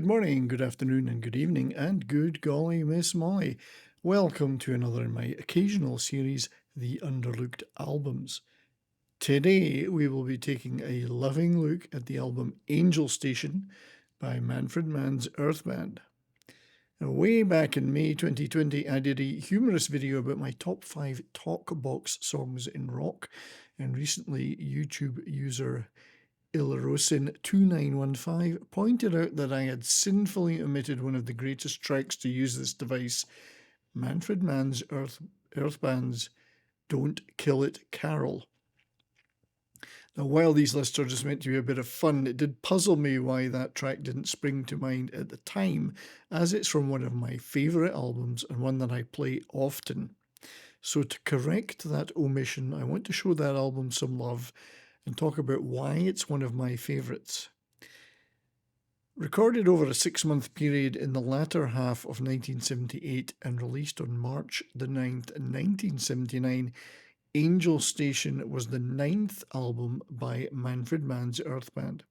Good morning, good afternoon, and good evening, and good golly, Miss Molly. Welcome to another in my occasional series, The Underlooked Albums. Today, we will be taking a loving look at the album Angel Station by Manfred Mann's Earthband. Now, way back in May 2020, I did a humorous video about my top 5 talk box songs in rock, and recently, YouTube user Ilrosin2915 pointed out that I had sinfully omitted one of the greatest tracks to use this device, Manfred Mann's Earthband's Don't Kill It Carol. Now, while these lists are just meant to be a bit of fun, it did puzzle me why that track didn't spring to mind at the time, as it's from one of my favourite albums and one that I play often. So to correct that omission, I want to show that album some love and talk about why it's one of my favourites. Recorded over a 6-month period in the latter half of 1978 and released on March the 9th, 1979, Angel Station was the 9th album by Manfred Mann's Earthband.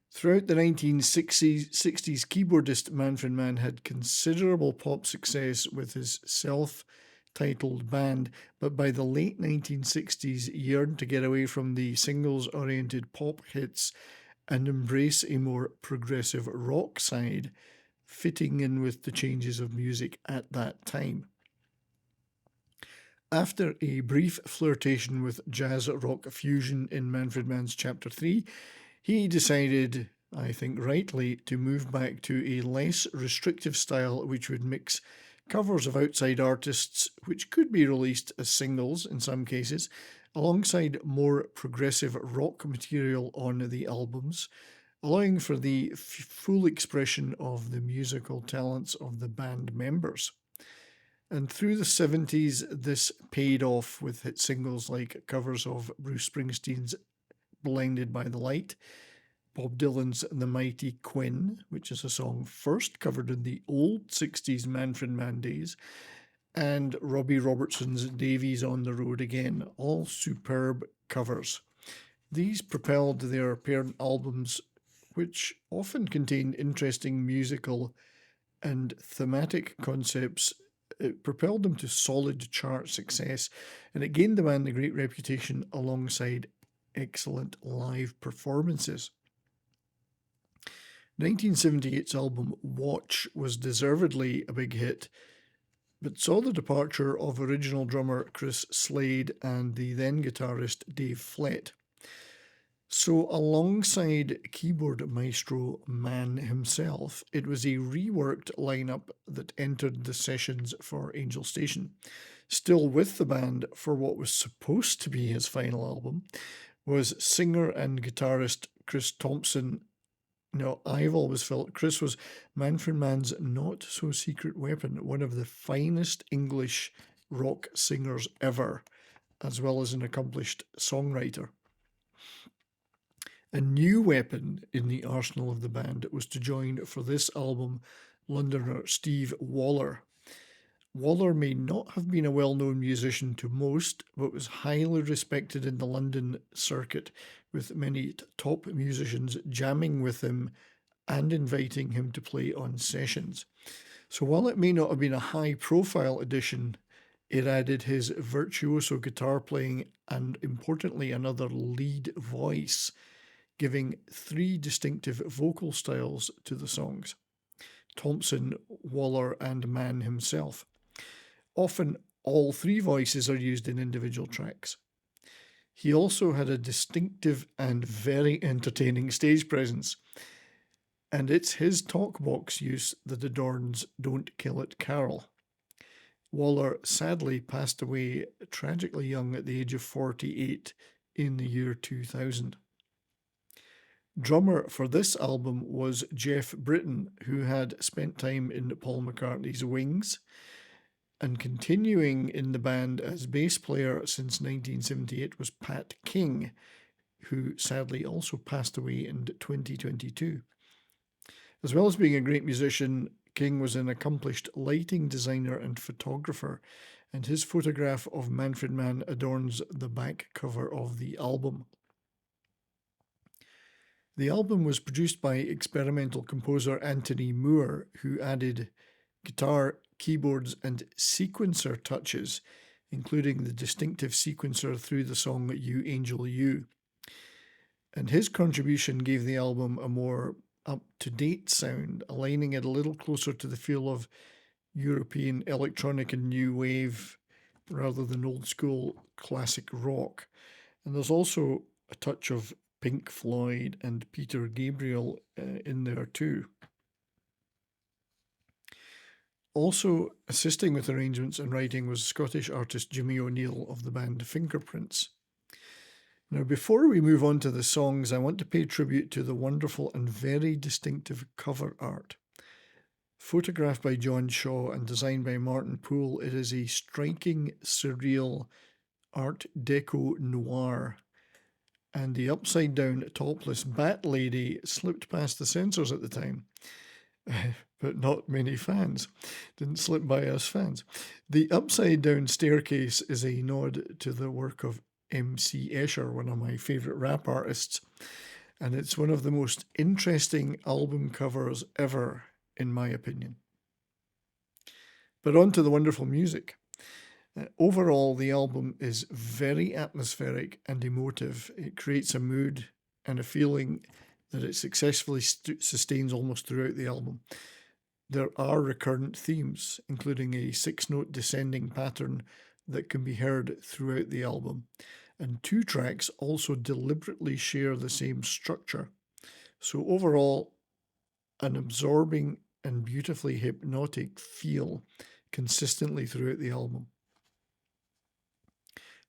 Throughout the 1960s, keyboardist Manfred Mann had considerable pop success with his self-titled band, but by the late 1960s yearned to get away from the singles-oriented pop hits and embrace a more progressive rock side, fitting in with the changes of music at that time. After a brief flirtation with jazz rock fusion in Manfred Mann's Chapter 3, he decided, I think rightly, to move back to a less restrictive style which would mix covers of outside artists, which could be released as singles in some cases, alongside more progressive rock material on the albums, allowing for the full expression of the musical talents of the band members. And through the 70s, this paid off with hit singles like covers of Bruce Springsteen's Blinded by the Light, Bob Dylan's The Mighty Quinn, which is a song first covered in the old 60s Manfred Mann days, and Robbie Robertson's Davies on the Road Again, all superb covers. These propelled their parent albums, which often contained interesting musical and thematic concepts. It propelled them to solid chart success, and it gained the band a great reputation alongside excellent live performances. 1978's album Watch was deservedly a big hit, but saw the departure of original drummer Chris Slade and the then guitarist Dave Flett. So alongside keyboard maestro Mann himself, it was a reworked lineup that entered the sessions for Angel Station. Still with the band for what was supposed to be his final album was singer and guitarist Chris Thompson. Now, I've always felt Chris was Manfred Mann's not-so-secret weapon, one of the finest English rock singers ever, as well as an accomplished songwriter. A new weapon in the arsenal of the band was to join for this album Londoner Steve Waller. Waller may not have been a well-known musician to most, but was highly respected in the London circuit, with many top musicians jamming with him and inviting him to play on sessions. So while it may not have been a high-profile addition, it added his virtuoso guitar playing and, importantly, another lead voice, giving 3 distinctive vocal styles to the songs: Thompson, Waller, and Mann himself. Often, all 3 voices are used in individual tracks. He also had a distinctive and very entertaining stage presence, and it's his talkbox use that adorns Don't Kill It Carol. Waller sadly passed away tragically young at the age of 48 in the year 2000. Drummer for this album was Jeff Britton, who had spent time in Paul McCartney's Wings, and continuing in the band as bass player since 1978 was Pat King, who sadly also passed away in 2022. As well as being a great musician, King was an accomplished lighting designer and photographer, and his photograph of Manfred Mann adorns the back cover of the album. The album was produced by experimental composer Anthony Moore, who added guitar, keyboards, and sequencer touches, including the distinctive sequencer through the song You Angel You. And his contribution gave the album a more up-to-date sound, aligning it a little closer to the feel of European electronic and new wave rather than old school classic rock. And there's also a touch of Pink Floyd and Peter Gabriel in there too. Also assisting with arrangements and writing was Scottish artist Jimmy O'Neill of the band Fingerprints. Now, before we move on to the songs, I want to pay tribute to the wonderful and very distinctive cover art. Photographed by John Shaw and designed by Martin Poole, it is a striking, surreal Art Deco noir. And the upside-down topless bat lady slipped past the censors at the time. But not many fans. Didn't slip by us fans. The upside-down staircase is a nod to the work of MC Escher, one of my favourite rap artists. And it's one of the most interesting album covers ever, in my opinion. But on to the wonderful music. Overall, the album is very atmospheric and emotive. It creates a mood and a feeling that it successfully sustains almost throughout the album. There are recurrent themes, including a 6-note descending pattern that can be heard throughout the album. And 2 tracks also deliberately share the same structure. So overall, an absorbing and beautifully hypnotic feel consistently throughout the album.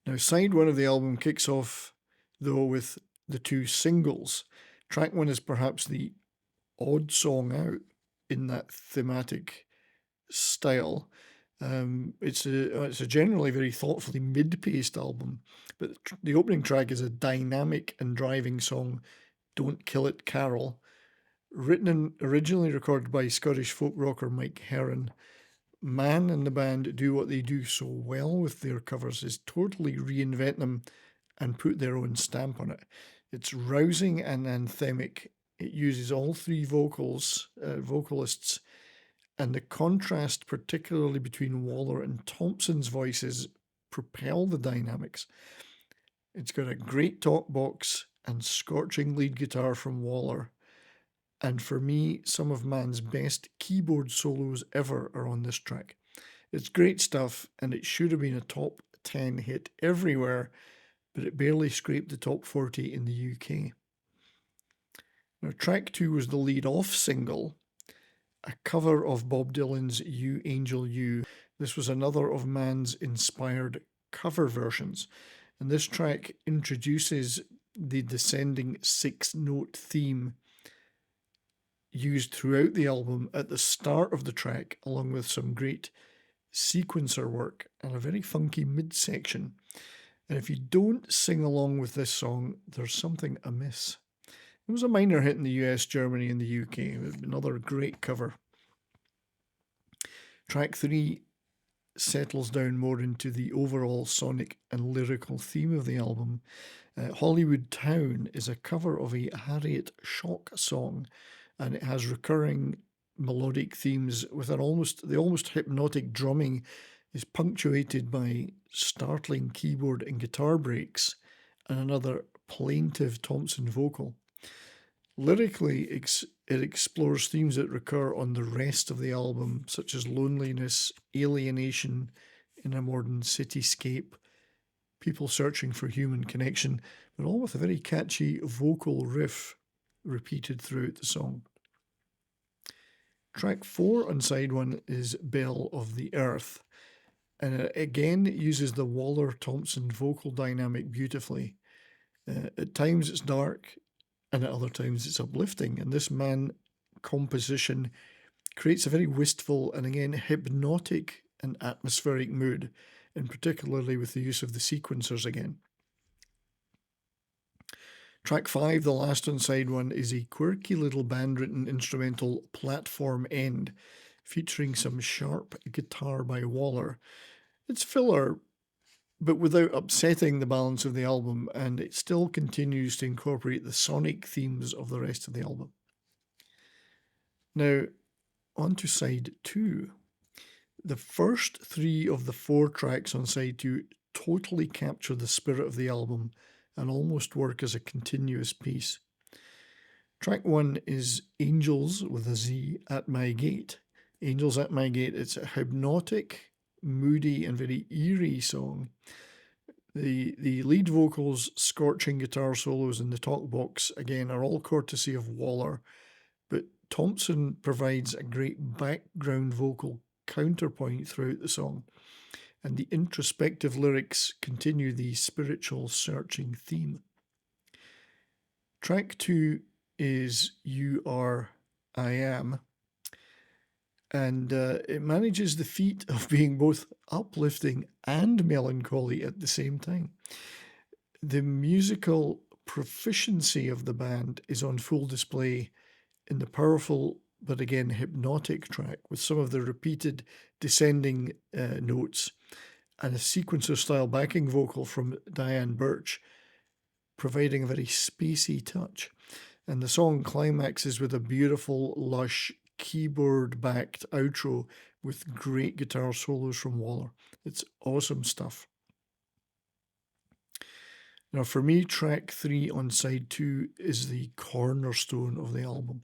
Now, side 1 of the album kicks off, though, with the 2 singles. Track 1 is perhaps the odd song out in that thematic style. It's a generally very thoughtfully mid-paced album, but the opening track is a dynamic and driving song, Don't Kill It, Carol, written and originally recorded by Scottish folk rocker Mike Heron. Mann and the band do what they do so well with their covers, is totally reinvent them and put their own stamp on it. It's rousing and anthemic. It uses all 3 vocalists, and the contrast, particularly between Waller and Thompson's voices, propel the dynamics. It's got a great talk box and scorching lead guitar from Waller. And for me, some of Mann's best keyboard solos ever are on this track. It's great stuff, and it should have been a top 10 hit everywhere, but it barely scraped the top 40 in the UK. Now, track 2 was the lead-off single, a cover of Bob Dylan's You Angel You. This was another of Mann's inspired cover versions, and this track introduces the descending 6-note theme used throughout the album at the start of the track, along with some great sequencer work and a very funky midsection. And if you don't sing along with this song, there's something amiss. It was a minor hit in the US, Germany, and the UK. Another great cover. Track 3 settles down more into the overall sonic and lyrical theme of the album. Hollywood Town is a cover of a Harriet Shock song, and it has recurring melodic themes with the almost hypnotic drumming is punctuated by startling keyboard and guitar breaks and another plaintive Thompson vocal. Lyrically, it explores themes that recur on the rest of the album, such as loneliness, alienation in a modern cityscape, people searching for human connection, but all with a very catchy vocal riff repeated throughout the song. Track 4 on side 1 is Belle of the Earth, and it again uses the Waller-Thompson vocal dynamic beautifully. At times it's dark, and at other times it's uplifting, and this Mann composition creates a very wistful and again hypnotic and atmospheric mood, and particularly with the use of the sequencers again. Track 5, the last on side 1, is a quirky little band-written instrumental Platform End, featuring some sharp guitar by Waller. It's filler, but without upsetting the balance of the album, and it still continues to incorporate the sonic themes of the rest of the album. Now, on to side 2. The first 3 of the 4 tracks on side 2 totally capture the spirit of the album and almost work as a continuous piece. Track 1 is Angels with a Z at My Gate. Angels at My Gate, it's a hypnotic, moody, and very eerie song. The lead vocals, scorching guitar solos, and the talk box, again, are all courtesy of Waller, but Thompson provides a great background vocal counterpoint throughout the song, and the introspective lyrics continue the spiritual searching theme. Track 2 is You Are, I Am, and it manages the feat of being both uplifting and melancholy at the same time. The musical proficiency of the band is on full display in the powerful but again hypnotic track, with some of the repeated descending notes and a sequencer style backing vocal from Diane Birch, providing a very spacey touch. And the song climaxes with a beautiful, lush, keyboard backed outro with great guitar solos from Waller. It's awesome stuff. Now, for me, track 3 on side 2 is the cornerstone of the album.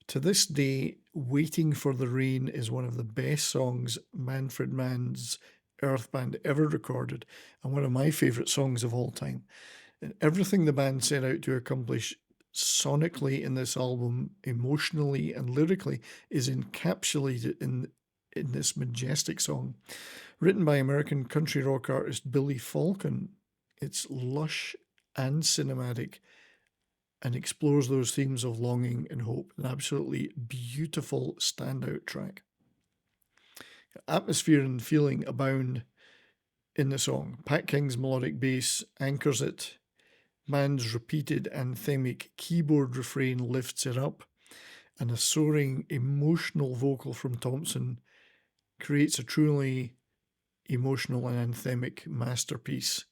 To this day, Waiting for the Rain is one of the best songs Manfred Mann's Earthband ever recorded, and one of my favourite songs of all time. And everything the band set out to accomplish sonically in this album, emotionally and lyrically, is encapsulated in this majestic song. Written by American country rock artist Billy Falcon, it's lush and cinematic and explores those themes of longing and hope. An absolutely beautiful standout track. Atmosphere and feeling abound in the song. Pat King's melodic bass anchors it. Mann's repeated anthemic keyboard refrain lifts it up, and a soaring emotional vocal from Thompson creates a truly emotional and anthemic masterpiece.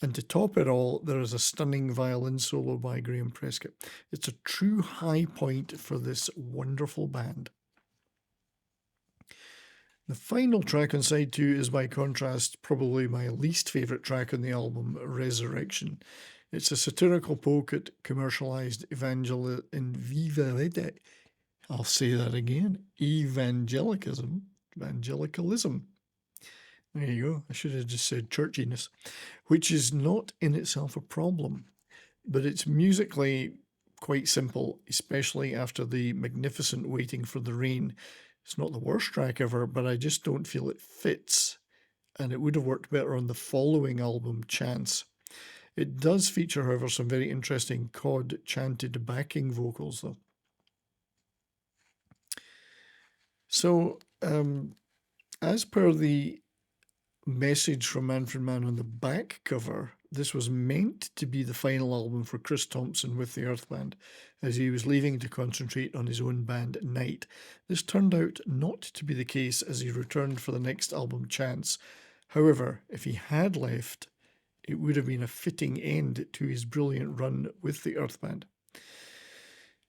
And to top it all, there is a stunning violin solo by Graham Prescott. It's a true high point for this wonderful band. The final track on side 2 is, by contrast, probably my least favourite track on the album, Resurrection. It's a satirical poke at commercialised I'll say that again, evangelicalism. There you go. I should have just said churchiness, which is not in itself a problem, but it's musically quite simple, especially after the magnificent Waiting for the Rain. It's not the worst track ever, but I just don't feel it fits, and it would have worked better on the following album, Chance. It does feature, however, some very interesting cod chanted backing vocals, though. So, as per the message from Manfred Mann on the back cover, this was meant to be the final album for Chris Thompson with the Earthband, as he was leaving to concentrate on his own band Night. This turned out not to be the case, as he returned for the next album, Chance. However, if he had left, it would have been a fitting end to his brilliant run with the Earthband.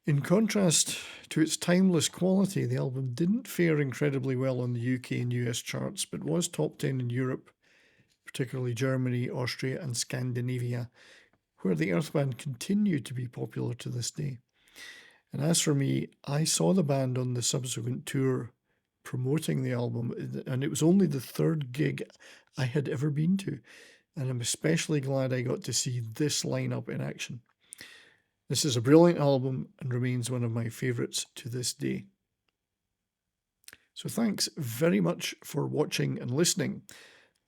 In contrast to its timeless quality, the album didn't fare incredibly well on the UK and US charts, but was top 10 in Europe, particularly Germany, Austria, and Scandinavia, where the Earthband continued to be popular to this day. And as for me, I saw the band on the subsequent tour promoting the album, and it was only the third gig I had ever been to, and I'm especially glad I got to see this lineup in action. This is a brilliant album and remains one of my favourites to this day. So thanks very much for watching and listening.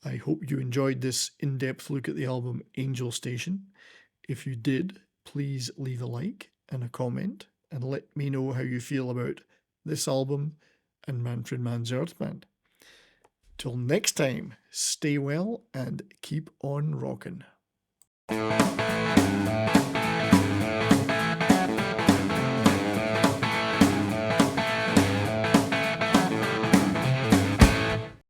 I hope you enjoyed this in-depth look at the album Angel Station. If you did, please leave a like and a comment and let me know how you feel about this album and Manfred Mann's Earthband. Till next time, stay well and keep on rockin'.